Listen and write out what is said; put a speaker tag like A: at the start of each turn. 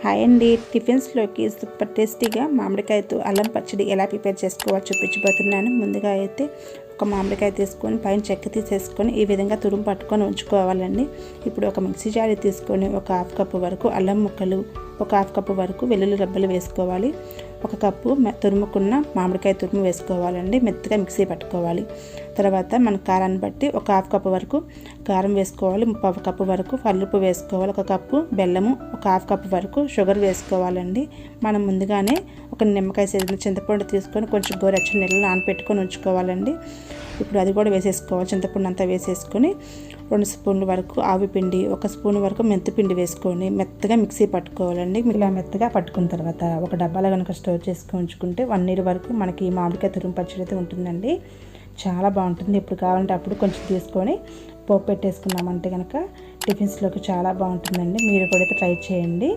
A: Hi అండి, టిఫిన్స్లోకి super టేస్టీగా మామిడికాయతో అల్లం పచ్చడి ఎలా ప్రిపేర్ చేసుకోవాలో చూపించబోతున్నాను. ముందుగా అయితే ఒక మామిడికాయ తీసుకొని పైన చెక్క తీసేసుకొని ఈ విధంగా తురుము పట్టుకొని ఉంచుకోవాలండి. ఇప్పుడు ఒక మిక్సీ జాడి తీసుకొని ఒక హాఫ్ కప్పు వరకు అల్లం ముక్కలు, ఒక హాఫ్ కప్పు వరకు వెల్లుల్లి రబ్బలు వేసుకోవాలి. ఒక కప్పు తురుముకున్న మామిడికాయ తురుము వేసుకోవాలండి. మెత్తగా మిక్సీ పట్టుకోవాలి. తర్వాత మన కారాన్ని బట్టి ఒక హాఫ్ కప్పు వరకు కారం వేసుకోవాలి. 1/2 కప్పు వరకు పల్లుపు వేసుకోవాలి. ఒక కప్పు బెల్లము, ఒక హాఫ్ కప్పు వరకు షుగర్ వేసుకోవాలండి. మనం ముందుగానే ఒక నిమ్మకాయ సైజులో చింతపండు తీసుకొని కొంచెం గోరెచ్చని నీళ్ళు నానపెట్టుకొని ఉంచుకోవాలండి. ఇప్పుడు అది కూడా వేసేసుకోవాలి. చింతపండు అంతా వేసేసుకొని 2 స్పూన్ల వరకు ఆవిపిండి, 1 స్పూన్ వరకు మెంతిపిండి వేసుకొని మెత్తగా మిక్సీ పట్టుకోవాలండి. ఇలా మెత్తగా పట్టుకున్న తర్వాత ఒక డబ్బాలో కనుక స్టోర్ చేసుకొని ఉంచుకుంటే 1 ఇయర్ వరకు మనకి మామిడికాయ తురుము పచ్చడి అయితే ఉంటుందండి. చాలా బాగుంటుంది. ఇప్పుడు కావాలంటే అప్పుడు కొంచెం తీసుకొని పోపు పెట్టేసుకున్నామంటే కనుక టిఫిన్స్లోకి చాలా బాగుంటుందండి. మీరు కూడా అయితే ట్రై చేయండి.